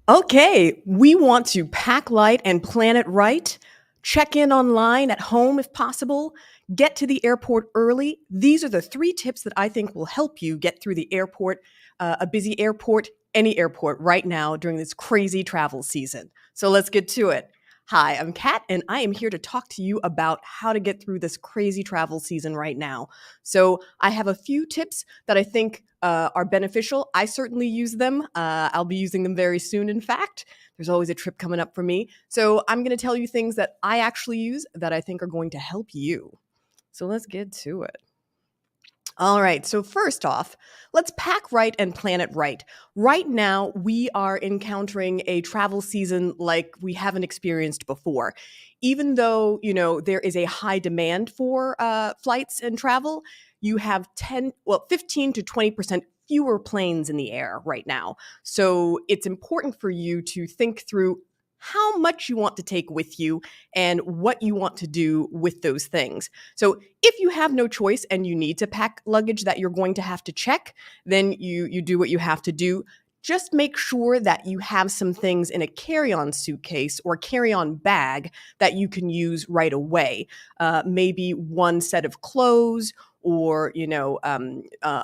Okay, we want to pack light and plan it right, check in online at home if possible, get to the airport early. These are the three tips that I think will help you get through the airport, a busy airport, any airport right now during this crazy travel season. So let's get to it. Hi, I'm Kat, and I am here to talk to you about how to get through this crazy travel season right now. So, I have a few tips that I think are beneficial. I certainly use them. I'll be using them very soon, in fact. There's always a trip coming up for me. So, I'm going to tell you things that I actually use that I think are going to help you. So, let's get to it. All right. So, first off, let's pack right and plan it right. Right now, we are encountering a travel season like we haven't experienced before. Even though, there is a high demand for flights and travel, you have 15 to 20% fewer planes in the air right now. So, it's important for you to think through how much you want to take with you and what you want to do with those things. So if you have no choice and you need to pack luggage that you're going to have to check, then you do what you have to do. Just make sure that you have some things in a carry-on suitcase or carry-on bag that you can use right away. Maybe one set of clothes or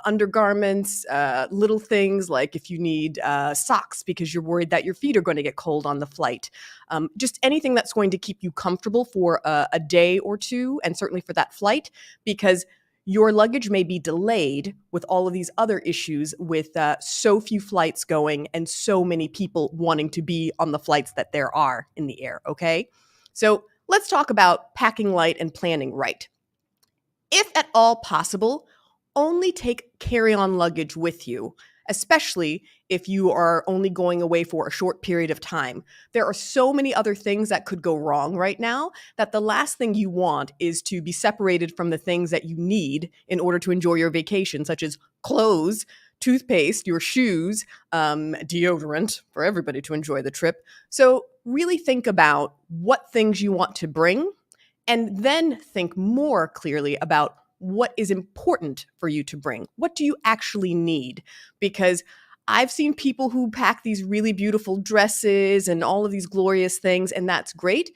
undergarments, little things like if you need socks because you're worried that your feet are going to get cold on the flight. Just anything that's going to keep you comfortable for a day or two, and certainly for that flight, because your luggage may be delayed with all of these other issues with so few flights going and so many people wanting to be on the flights that there are in the air, okay? So let's talk about packing light and planning right. If at all possible, only take carry-on luggage with you, especially if you are only going away for a short period of time. There are so many other things that could go wrong right now that the last thing you want is to be separated from the things that you need in order to enjoy your vacation, such as clothes, toothpaste, your shoes, deodorant for everybody to enjoy the trip. So really think about what things you want to bring and then think more clearly about what is important for you to bring. What do you actually need? Because I've seen people who pack these really beautiful dresses and all of these glorious things, and that's great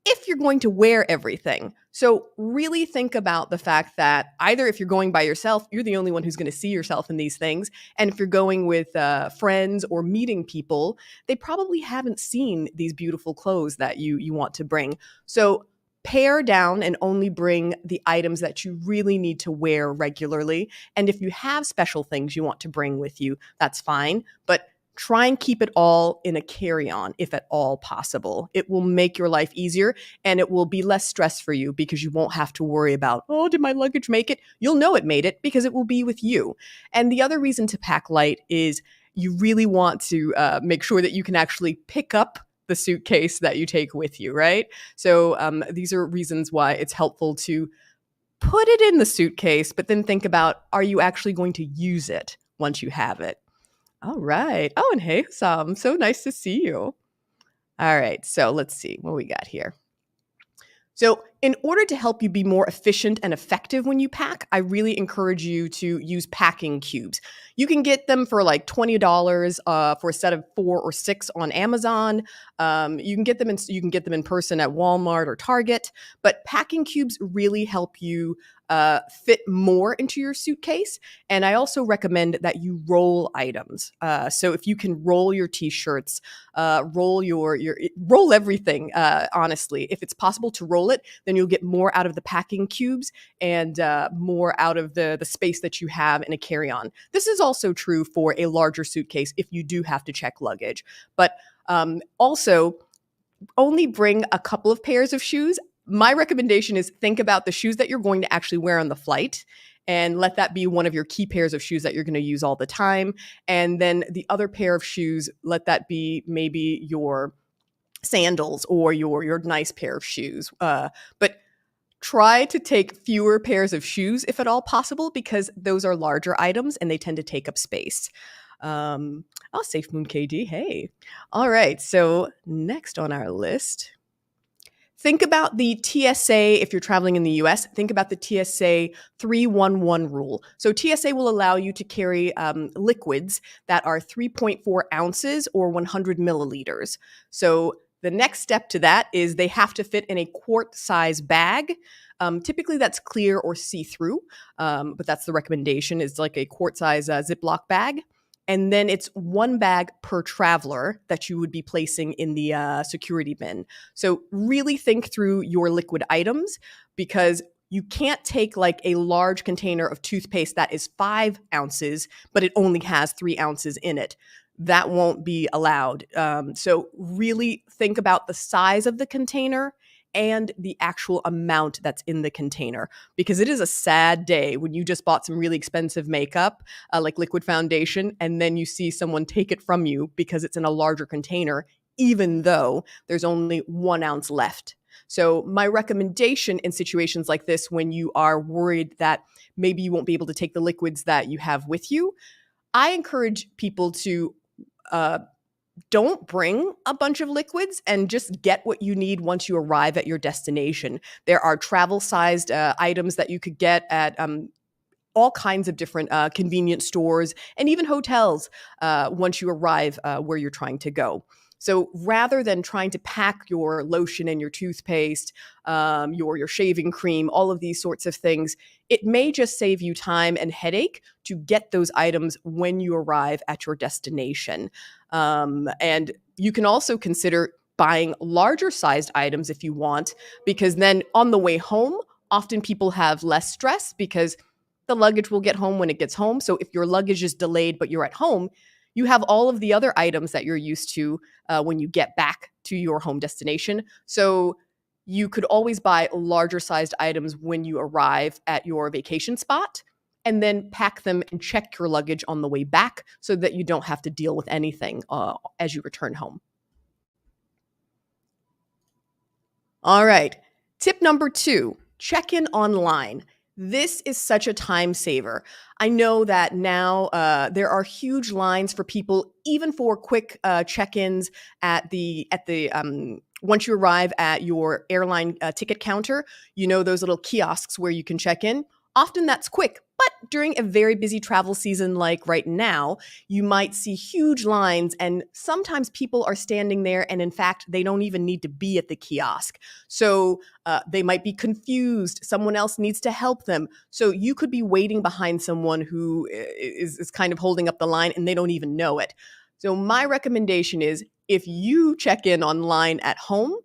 if you're going to wear everything. So, really think about the fact that either if you're going by yourself, you're the only one who's going to see yourself in these things. And if you're going with friends or meeting people, they probably haven't seen these beautiful clothes that you want to bring. So, pare down and only bring the items that you really need to wear regularly. And if you have special things you want to bring with you, that's fine. But try and keep it all in a carry-on if at all possible. It will make your life easier and it will be less stress for you because you won't have to worry about, oh, did my luggage make it? You'll know it made it because it will be with you. And the other reason to pack light is you really want to make sure that you can actually pick up the suitcase that you take with you, right? So these are reasons why it's helpful to put it in the suitcase, but then think about, are you actually going to use it once you have it? All right. Oh, and hey, Sam, so nice to see you. All right, so let's see what we got here. So, in order to help you be more efficient and effective when you pack, I really encourage you to use packing cubes. You can get them for like $20 for a set of 4 or 6 on Amazon. You can get them in person at Walmart or Target. But packing cubes really help you fit more into your suitcase. And I also recommend that you roll items. So if you can roll your t-shirts, roll everything. Honestly, if it's possible to roll it, then you'll get more out of the packing cubes and more out of the space that you have in a carry-on. This is also true for a larger suitcase if you do have to check luggage. But also, only bring a couple of pairs of shoes. My recommendation is think about the shoes that you're going to actually wear on the flight and let that be one of your key pairs of shoes that you're going to use all the time. And then the other pair of shoes, let that be maybe your sandals or your nice pair of shoes. But try to take fewer pairs of shoes if at all possible, because those are larger items and they tend to take up space. Safe Moon KD, hey. All right, so next on our list, Think about the TSA, if you're traveling in the US, think about the TSA 311 rule. So, TSA will allow you to carry liquids that are 3.4 ounces or 100 milliliters. So, the next step to that is they have to fit in a quart size bag. Typically, that's clear or see through, but that's the recommendation. It's like a quart size Ziploc bag. And then it's one bag per traveler that you would be placing in the security bin. So really think through your liquid items because you can't take like a large container of toothpaste that is 5 ounces, but it only has 3 ounces in it. That won't be allowed. So really think about the size of the container and the actual amount that's in the container because it is a sad day when you just bought some really expensive makeup like liquid foundation and then you see someone take it from you because it's in a larger container even though there's only 1 ounce left. So my recommendation in situations like this when you are worried that maybe you won't be able to take the liquids that you have with you, I encourage people to uh, don't bring a bunch of liquids and just get what you need once you arrive at your destination. There are travel sized items that you could get at all kinds of different convenience stores and even hotels once you arrive where you're trying to go. So rather than trying to pack your lotion and your toothpaste, your shaving cream, all of these sorts of things, it may just save you time and headache to get those items when you arrive at your destination. And you can also consider buying larger sized items if you want, because then on the way home, often people have less stress because the luggage will get home when it gets home. So if your luggage is delayed, but you're at home, you have all of the other items that you're used to when you get back to your home destination. So you could always buy larger sized items when you arrive at your vacation spot and then pack them and check your luggage on the way back so that you don't have to deal with anything as you return home. All right. Tip number 2, check in online. This is such a time saver. I know that now there are huge lines for people, even for quick check-ins at the once you arrive at your airline ticket counter. You know those little kiosks where you can check in. Often that's quick, but during a very busy travel season like right now, you might see huge lines, and sometimes people are standing there, and in fact, they don't even need to be at the kiosk. So they might be confused. Someone else needs to help them. So you could be waiting behind someone who is kind of holding up the line and they don't even know it. So my recommendation is if you check in online at home,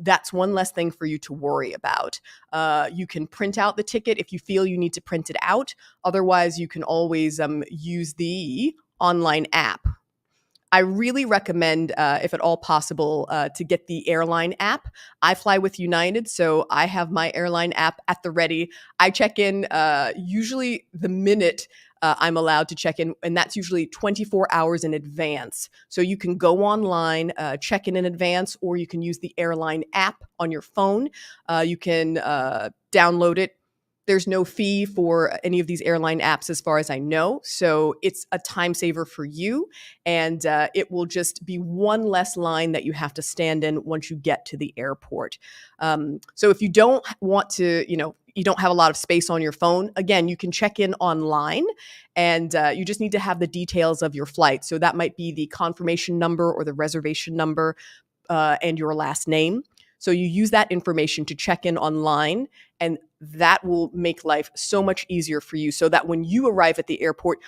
that's one less thing for you to worry about. You can print out the ticket if you feel you need to print it out. Otherwise, you can always use the online app. I really recommend, if at all possible, to get the airline app. I fly with United, so I have my airline app at the ready. I check in usually the minute I'm allowed to check in, and that's usually 24 hours in advance. So you can go online, check in advance, or you can use the airline app on your phone. You can download it. There's no fee for any of these airline apps as far as I know. So it's a time saver for you. And it will just be one less line that you have to stand in once you get to the airport. So if you don't want to, you don't have a lot of space on your phone, again, you can check in online and you just need to have the details of your flight. So that might be the confirmation number or the reservation number and your last name. So you use that information to check in online, and that will make life so much easier for you so that when you arrive at the airport,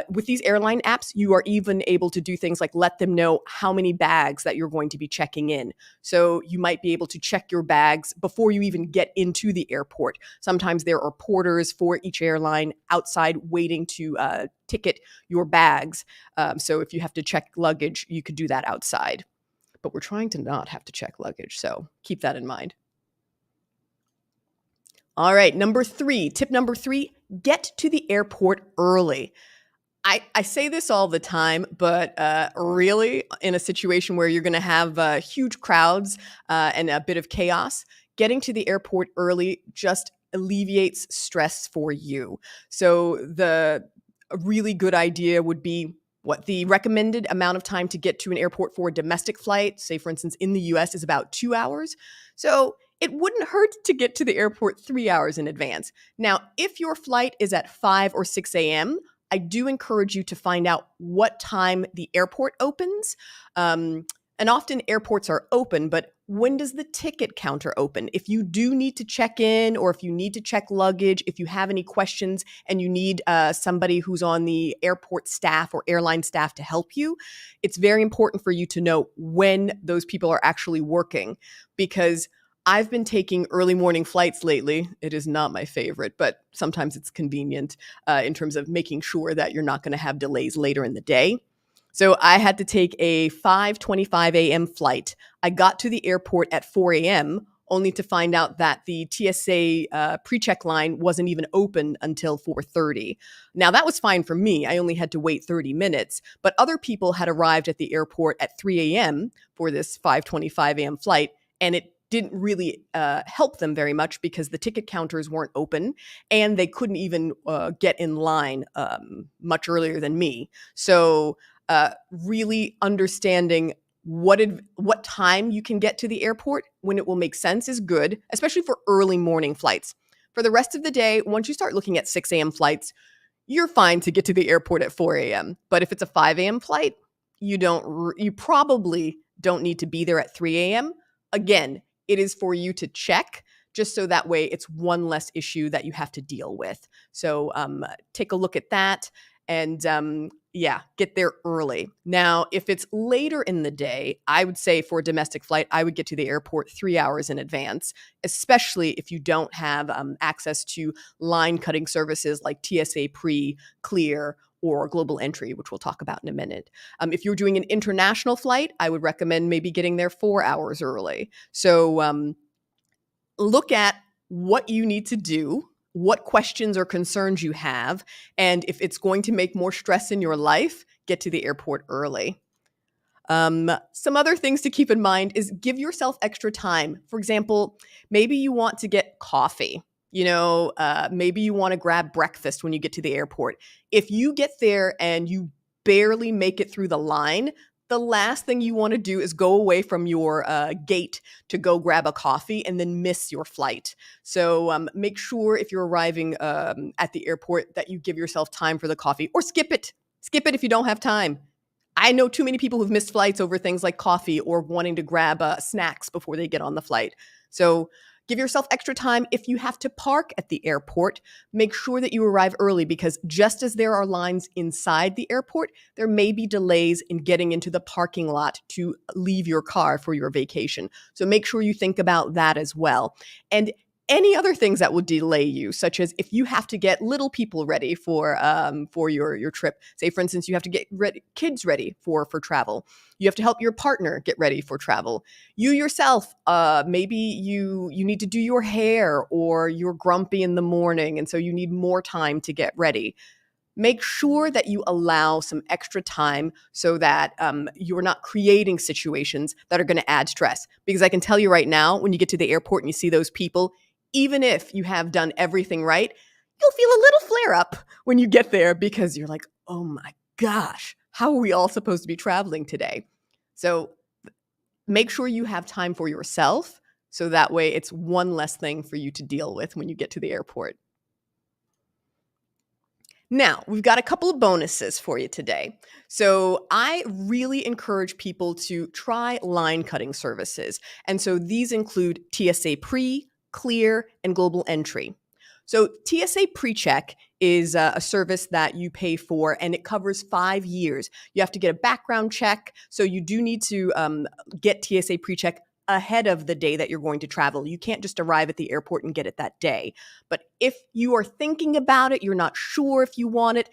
with these airline apps, you are even able to do things like let them know how many bags that you're going to be checking in. So you might be able to check your bags before you even get into the airport. Sometimes there are porters for each airline outside waiting to ticket your bags. So if you have to check luggage, you could do that outside. But we're trying to not have to check luggage, so keep that in mind. All right, tip number 3, get to the airport early. I say this all the time, but really, in a situation where you're going to have huge crowds and a bit of chaos, getting to the airport early just alleviates stress for you. So a really good idea would be what the recommended amount of time to get to an airport for a domestic flight, say for instance in the US, is about 2 hours. So it wouldn't hurt to get to the airport 3 hours in advance. Now, if your flight is at 5 or 6 a.m., I do encourage you to find out what time the airport opens. And often airports are open, but when does the ticket counter open? If you do need to check in, or if you need to check luggage, if you have any questions and you need somebody who's on the airport staff or airline staff to help you, it's very important for you to know when those people are actually working, because I've been taking early morning flights lately. It is not my favorite, but sometimes it's convenient in terms of making sure that you're not going to have delays later in the day. So I had to take a 5:25 a.m. flight. I got to the airport at 4 a.m., only to find out that the TSA pre-check line wasn't even open until 4:30. Now, that was fine for me. I only had to wait 30 minutes, but other people had arrived at the airport at 3 a.m. for this 5:25 a.m. flight, and it didn't really help them very much because the ticket counters weren't open and they couldn't even get in line much earlier than me. So really understanding what time you can get to the airport when it will make sense is good, especially for early morning flights. For the rest of the day, once you start looking at 6 a.m. flights, you're fine to get to the airport at 4 a.m. But if it's a 5 a.m. flight, you probably don't need to be there at 3 a.m. Again, it is for you to check, just so that way it's one less issue that you have to deal with. So take a look at that and get there early. Now, if it's later in the day, I would say for a domestic flight, I would get to the airport 3 hours in advance, especially if you don't have access to line cutting services like TSA Pre, Clear, or Global Entry, which we'll talk about in a minute. If you're doing an international flight, I would recommend maybe getting there 4 hours early. So look at what you need to do, what questions or concerns you have, and if it's going to make more stress in your life, get to the airport early. Some other things to keep in mind is give yourself extra time. For example, maybe you want to get coffee. Maybe you want to grab breakfast when you get to the airport. If you get there and you barely make it through the line, the last thing you want to do is go away from your gate to go grab a coffee and then miss your flight. So make sure if you're arriving at the airport that you give yourself time for the coffee, or skip it. Skip it if you don't have time. I know too many people who've missed flights over things like coffee or wanting to grab snacks before they get on the flight. So give yourself extra time. If you have to park at the airport, make sure that you arrive early, because just as there are lines inside the airport, there may be delays in getting into the parking lot to leave your car for your vacation. So make sure you think about that as well. And any other things that would delay you, such as if you have to get little people ready for your trip. Say, for instance, you have to get kids ready for travel. You have to help your partner get ready for travel. You yourself, maybe you need to do your hair, or you're grumpy in the morning, and so you need more time to get ready. Make sure that you allow some extra time so that you're not creating situations that are going to add stress. Because I can tell you right now, when you get to the airport and you see those people, even if you have done everything right, you'll feel a little flare up when you get there, because you're like, oh my gosh, how are we all supposed to be traveling today? So make sure you have time for yourself, so that way it's one less thing for you to deal with when you get to the airport. Now, we've got a couple of bonuses for you today. So I really encourage people to try line cutting services. And so these include TSA Pre, Clear, and Global Entry. So TSA PreCheck is a service that you pay for, and it covers 5 years. You have to get a background check, so you do need to get TSA PreCheck ahead of the day that you're going to travel. You can't just arrive at the airport and get it that day. But if you are thinking about it, you're not sure if you want it,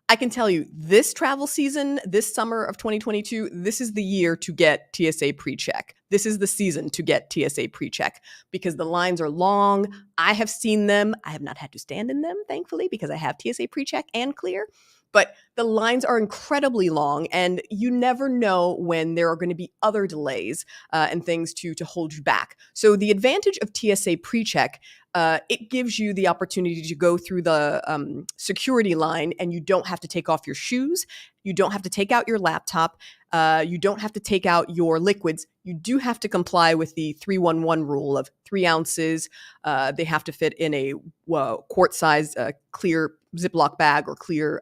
I can tell you, this travel season, this summer of 2022, this is the year to get TSA PreCheck. This is the season to get TSA PreCheck, because the lines are long. I have seen them. I have not had to stand in them, thankfully, because I have TSA PreCheck and Clear. But the lines are incredibly long, and you never know when there are going to be other delays and things to hold you back. So the advantage of TSA PreCheck it gives you the opportunity to go through the security line, and you don't have to take off your shoes. You don't have to take out your laptop. You don't have to take out your liquids. You do have to comply with the 311 rule of 3 ounces. They have to fit in a quart-sized clear Ziploc bag or clear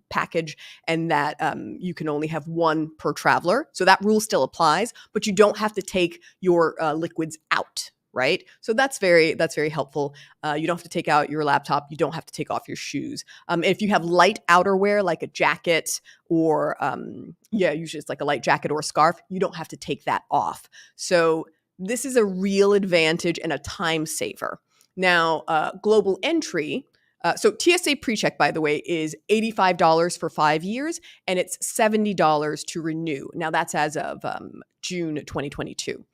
package, and that you can only have one per traveler. So that rule still applies, but you don't have to take your liquids out. Right. So that's very helpful. You don't have to take out your laptop. You don't have to take off your shoes. If you have light outerwear like a jacket or usually it's like a light jacket or a scarf, you don't have to take that off. So this is a real advantage and a time saver. Now, global entry. So TSA PreCheck, by the way, is $85 for 5 years, and it's $70 to renew. Now that's as of June 2022.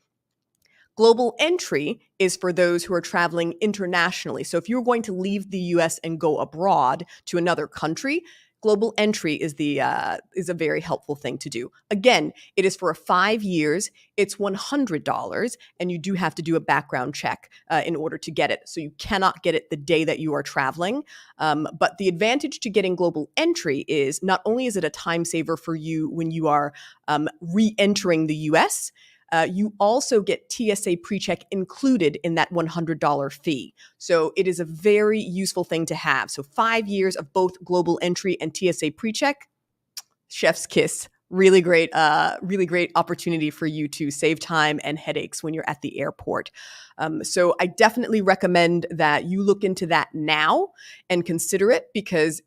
Global entry is for those who are traveling internationally. So if you're going to leave the US and go abroad to another country, global entry is a very helpful thing to do. Again, it is for 5 years. It's $100, and you do have to do a background check in order to get it. So you cannot get it the day that you are traveling. But the advantage to getting global entry is not only is it a time saver for you when you are re-entering the US, you also get TSA PreCheck included in that $100 fee. So it is a very useful thing to have. So 5 years of both global entry and TSA PreCheck, chef's kiss. Really great opportunity for you to save time and headaches when you're at the airport. So I definitely recommend that you look into that now and consider it, because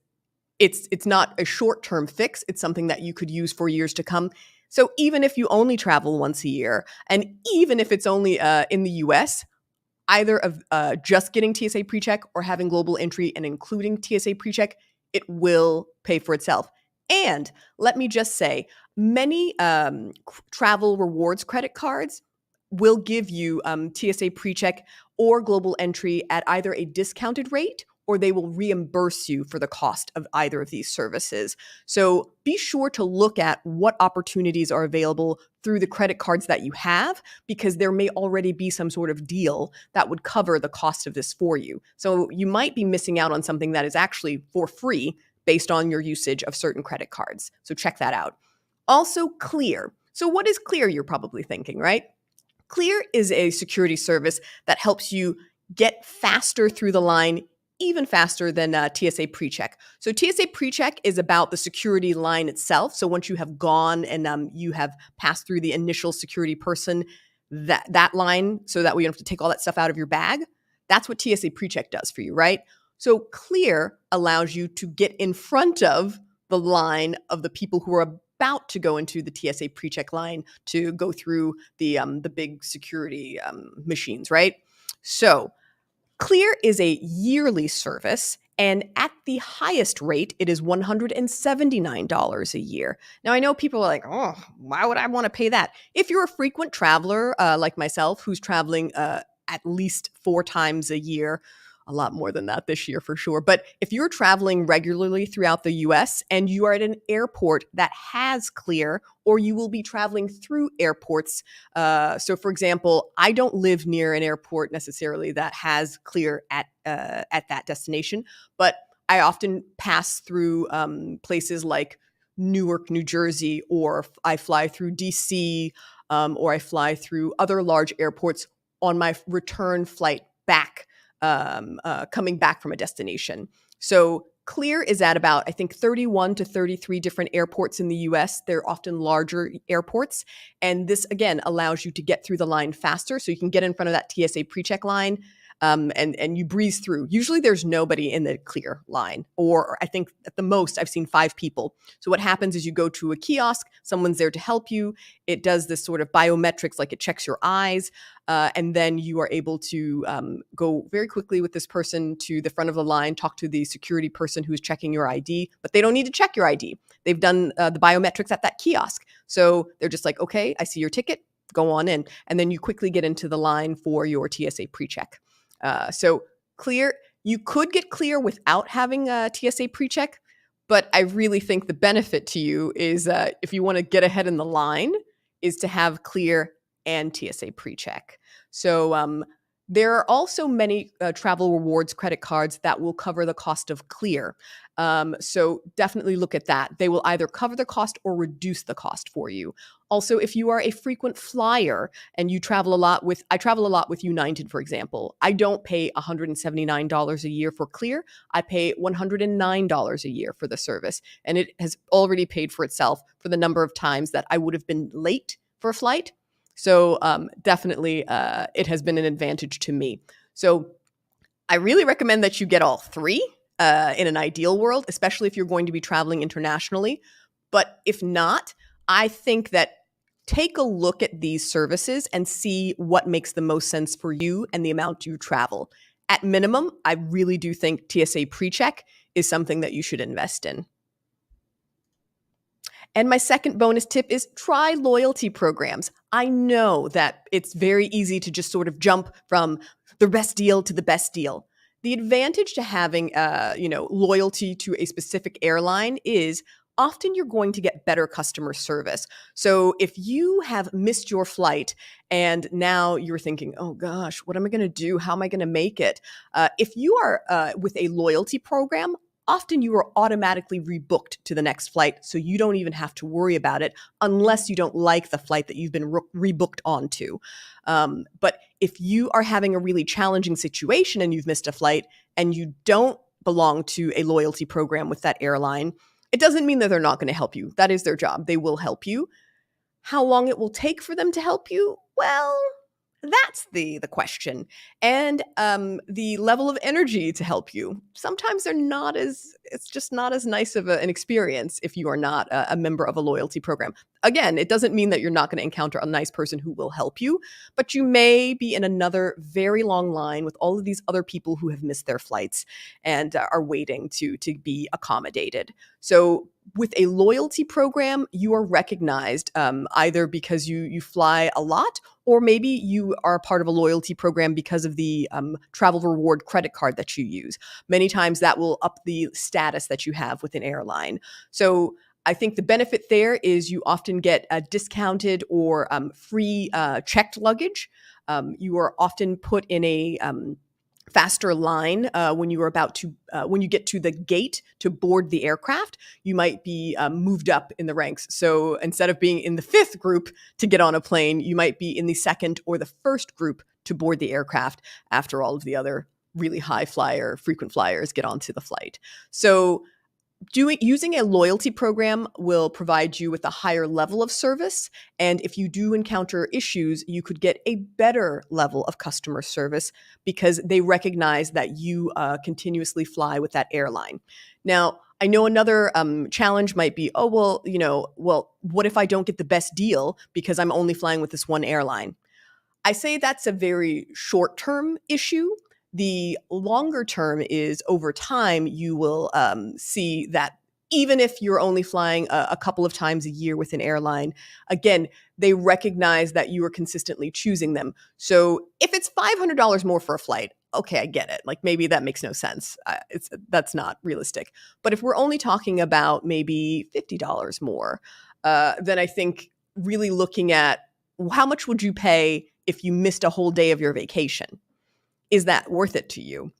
it's not a short-term fix. It's something that you could use for years to come. So even if you only travel once a year, and even if it's only in the US, either of just getting TSA PreCheck or having global entry and including TSA PreCheck, it will pay for itself. And let me just say, many travel rewards credit cards will give you TSA PreCheck or global entry at either a discounted rate, or they will reimburse you for the cost of either of these services. So be sure to look at what opportunities are available through the credit cards that you have, because there may already be some sort of deal that would cover the cost of this for you. So you might be missing out on something that is actually for free based on your usage of certain credit cards. So check that out. Also, Clear. So what is Clear, you're probably thinking, right? Clear is a security service that helps you get faster through the line, even faster than TSA PreCheck. So TSA PreCheck is about the security line itself. So once you have gone and you have passed through the initial security person, that line, so that way you don't have to take all that stuff out of your bag, that's what TSA PreCheck does for you, right? So Clear allows you to get in front of the line of the people who are about to go into the TSA PreCheck line to go through the big security machines, right? So Clear is a yearly service, and at the highest rate, it is $179 a year. Now, I know people are like, oh, why would I want to pay that? If you're a frequent traveler like myself, who's traveling at least 4 times a year, a lot more than that this year for sure. But if you're traveling regularly throughout the US and you are at an airport that has Clear, or you will be traveling through airports. So for example, I don't live near an airport necessarily that has Clear at that destination, but I often pass through places like Newark, New Jersey, or I fly through DC, or I fly through other large airports on my return flight back, coming back from a destination. So Clear is at about, I think, 31 to 33 different airports in the US. They're often larger airports. And this, again, allows you to get through the line faster. So you can get in front of that TSA PreCheck line, and you breeze through. Usually there's nobody in the Clear line, or I think at the most I've seen 5 people. So what happens is you go to a kiosk, someone's there to help you. It does this sort of biometrics, like it checks your eyes, and then you are able to go very quickly with this person to the front of the line, talk to the security person who's checking your ID, but they don't need to check your ID. They've done the biometrics at that kiosk. So they're just like, okay, I see your ticket, go on in. And then you quickly get into the line for your TSA PreCheck. So Clear, you could get Clear without having a TSA PreCheck, but I really think the benefit to you is if you want to get ahead in the line, is to have Clear and TSA PreCheck. So There are also many travel rewards credit cards that will cover the cost of Clear. So definitely look at that. They will either cover the cost or reduce the cost for you. Also, if you are a frequent flyer and you travel a lot with, I travel a lot with United, for example, I don't pay $179 a year for Clear. I pay $109 a year for the service. And it has already paid for itself for the number of times that I would have been late for a flight. So definitely, it has been an advantage to me. So I really recommend that you get all three in an ideal world, especially if you're going to be traveling internationally. But if not, I think that take a look at these services and see what makes the most sense for you and the amount you travel. At minimum, I really do think TSA PreCheck is something that you should invest in. And my second bonus tip is try loyalty programs. I know that it's very easy to just sort of jump from the best deal to the best deal. The advantage to having, loyalty to a specific airline is often you're going to get better customer service. So if you have missed your flight and now you're thinking, oh gosh, what am I going to do? How am I going to make it? If you are with a loyalty program, often you are automatically rebooked to the next flight, so you don't even have to worry about it unless you don't like the flight that you've been rebooked onto. But if you are having a really challenging situation and you've missed a flight and you don't belong to a loyalty program with that airline, it doesn't mean that they're not going to help you. That is their job. They will help you. How long it will take for them to help you? Well, that's the question. And the level of energy to help you. Sometimes it's just not as nice of an experience if you are not a member of a loyalty program. Again, it doesn't mean that you're not going to encounter a nice person who will help you, but you may be in another very long line with all of these other people who have missed their flights and are waiting to be accommodated. So with a loyalty program, you are recognized either because you fly a lot, or maybe you are part of a loyalty program because of the travel reward credit card that you use. Many times that will up the status that you have with an airline. So I think the benefit there is you often get a discounted or free checked luggage. You are often put in a faster line when you are about to when you get to the gate to board the aircraft. You might be moved up in the ranks. So instead of being in the fifth group to get on a plane, you might be in the second or the first group to board the aircraft after all of the other really high flyer, frequent flyers get onto the flight. So using a loyalty program will provide you with a higher level of service. And if you do encounter issues, you could get a better level of customer service because they recognize that you continuously fly with that airline. Now, I know another challenge might be, what if I don't get the best deal because I'm only flying with this one airline? I say that's a very short-term issue. The longer term is over time, you will see that even if you're only flying a couple of times a year with an airline, again, they recognize that you are consistently choosing them. So if it's $500 more for a flight, okay, I get it. Like maybe that makes no sense. That's not realistic. But if we're only talking about maybe $50 more, then I think really looking at how much would you pay if you missed a whole day of your vacation? Is that worth it to you?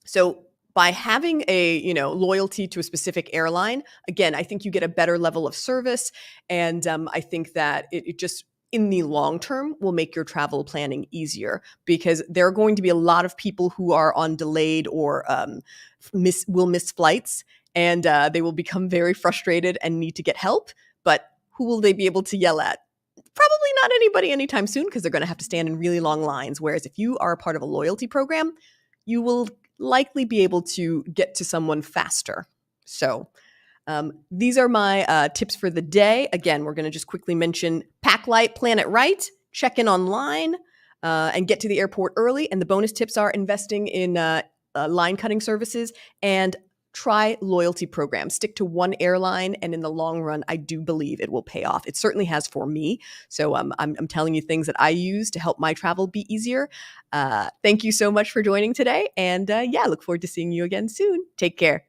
So by having a loyalty to a specific airline, again, I think you get a better level of service, and I think that it just in the long term will make your travel planning easier because there are going to be a lot of people who are on delayed or will miss flights, and they will become very frustrated and need to get help. But who will they be able to yell at? Probably not anybody anytime soon because they're going to have to stand in really long lines. Whereas if you are a part of a loyalty program, you will likely be able to get to someone faster. So these are my tips for the day. Again, we're going to just quickly mention pack light, plan it right, check in online, and get to the airport early. And the bonus tips are investing in line cutting services and try loyalty programs. Stick to one airline, and in the long run, I do believe it will pay off. It certainly has for me. So I'm telling you things that I use to help my travel be easier. Thank you so much for joining today, and look forward to seeing you again soon. Take care.